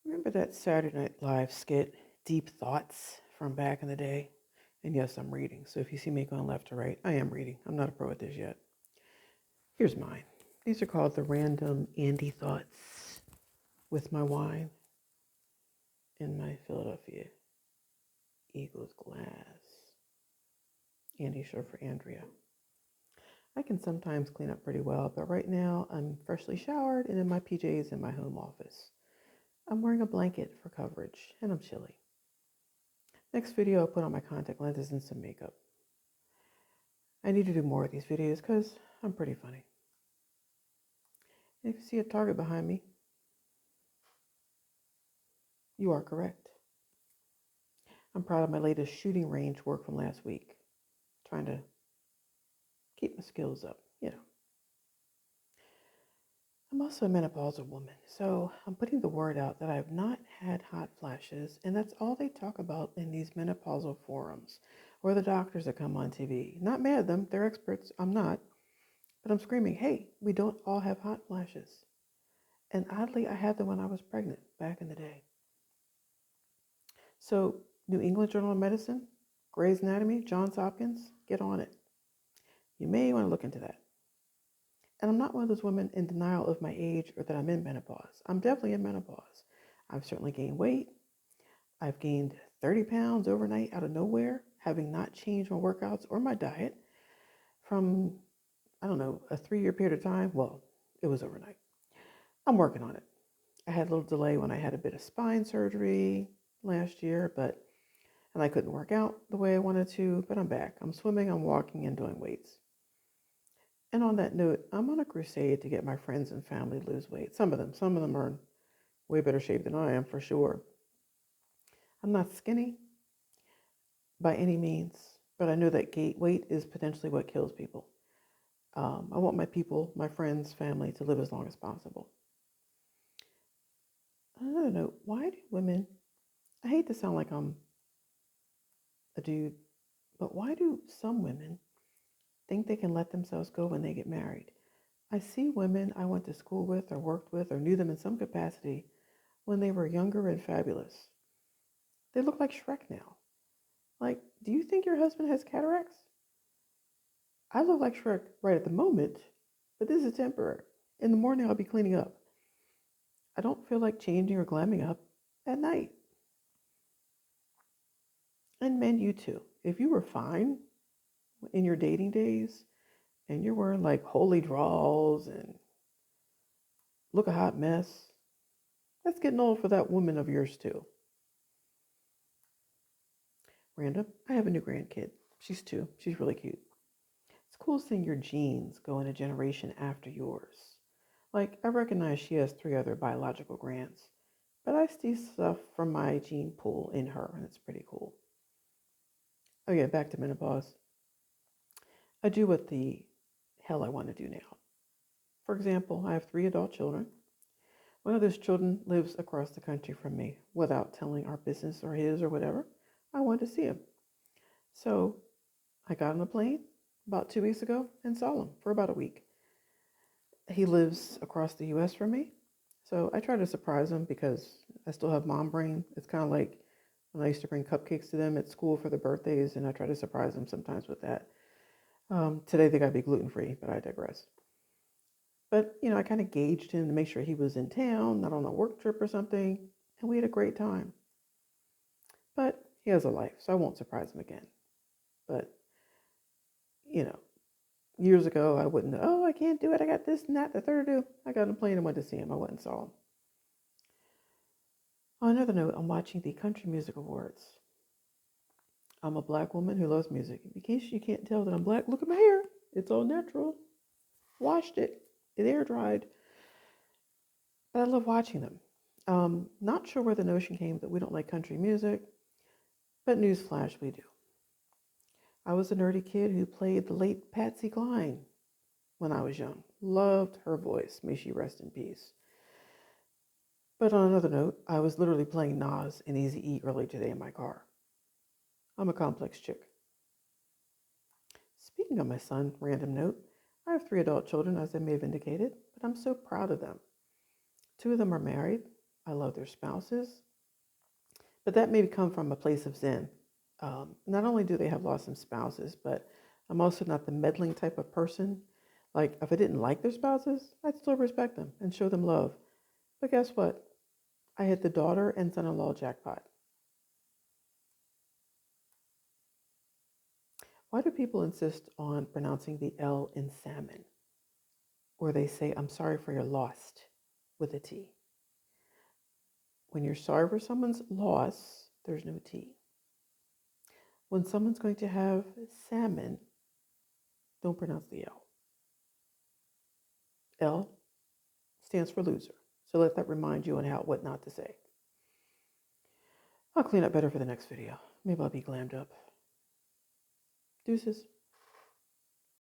Remember that Saturday Night Live skit, Deep Thoughts, from back in the day? And yes, I'm reading. So if you see me going left to right, I am reading. I'm not a pro at this yet. Here's mine. These are called the random Andi thoughts with my wine in my Philadelphia Eagles glass. Andy short for Andrea. I can sometimes clean up pretty well, but right now I'm freshly showered and in my PJs in my home office. I'm wearing a blanket for coverage and I'm chilly. Next video, I'll put on my contact lenses and some makeup. I need to do more of these videos because I'm pretty funny. And if you see a target behind me, you are correct. I'm proud of my latest shooting range work from last week. Trying to keep my skills up, you know. I'm also a menopausal woman, so I'm putting the word out that I have not had hot flashes, and that's all they talk about in these menopausal forums or the doctors that come on TV. Not mad at them, they're experts, I'm not, but I'm screaming, hey, we don't all have hot flashes. And oddly, I had them when I was pregnant back in the day. So, New England Journal of Medicine, Gray's Anatomy, Johns Hopkins, get on it. You may want to look into that. And I'm not one of those women in denial of my age or that I'm in menopause. I'm definitely in menopause. I've certainly gained weight. I've gained 30 pounds overnight out of nowhere, having not changed my workouts or my diet from, I don't know, a 3-year period of time. Well, it was overnight. I'm working on it. I had a little delay when I had a bit of spine surgery last year, and I couldn't work out the way I wanted to, but I'm back. I'm swimming, I'm walking, and doing weights. And on that note, I'm on a crusade to get my friends and family to lose weight. Some of them are in way better shape than I am, for sure. I'm not skinny by any means, but I know that weight is potentially what kills people. I want my people, my friends, family to live as long as possible. On another note, why do women, I hate to sound like I'm a dude, but why do some women think they can let themselves go when they get married? I see women I went to school with or worked with or knew them in some capacity when they were younger and fabulous. They look like Shrek now. Like, do you think your husband has cataracts? I look like Shrek right at the moment, but this is temporary. In the morning, I'll be cleaning up. I don't feel like changing or glamming up at night. And men, you too. If you were fine in your dating days and you're wearing like holy draws and look a hot mess, that's getting old for that woman of yours too. Random, I have a new grandkid. She's 2. She's really cute. It's cool seeing your genes go in a generation after yours. Like, I recognize she has 3 other biological grands, but I see stuff from my gene pool in her, and it's pretty cool. Oh yeah, back to menopause. I do what the hell I want to do now. For example, I have 3 adult children. One of those children lives across the country from me without telling our business or his or whatever. I wanted to see him. So I got on a plane about 2 weeks ago and saw him for about a week. He lives across the US from me. So I try to surprise him because I still have mom brain. It's kind of like when I used to bring cupcakes to them at school for their birthdays, and I try to surprise them sometimes with that. Today they got to be gluten-free, but I digress. But, I kind of gauged him to make sure he was in town, not on a work trip or something, and we had a great time. But he has a life, so I won't surprise him again. But, years ago, I wouldn't, oh, I can't do it. I got this and that, the third to do. I got on a plane and went to see him. I went and saw him. On another note, I'm watching the Country Music Awards. I'm a black woman who loves music. In case you can't tell that I'm black, look at my hair. It's all natural. Washed it. It air dried. But I love watching them. Not sure where the notion came that we don't like country music, but newsflash, we do. I was a nerdy kid who played the late Patsy Cline when I was young. Loved her voice. May she rest in peace. But on another note, I was literally playing Nas and Eazy-E early today in my car. I'm a complex chick. Speaking of my son, random note, I have 3 adult children, as I may have indicated, but I'm so proud of them. 2 of them are married. I love their spouses, but that may come from a place of Zen. Not only do they have lost some spouses, but I'm also not the meddling type of person. Like, if I didn't like their spouses, I'd still respect them and show them love. But guess what? I hit the daughter and son in law jackpot. Why do people insist on pronouncing the L in salmon? Or they say, I'm sorry for your lost with a T. When you're sorry for someone's loss, there's no T. When someone's going to have salmon, don't pronounce the L. L stands for loser. So let that remind you on what not to say. I'll clean up better for the next video. Maybe I'll be glammed up. Deuces.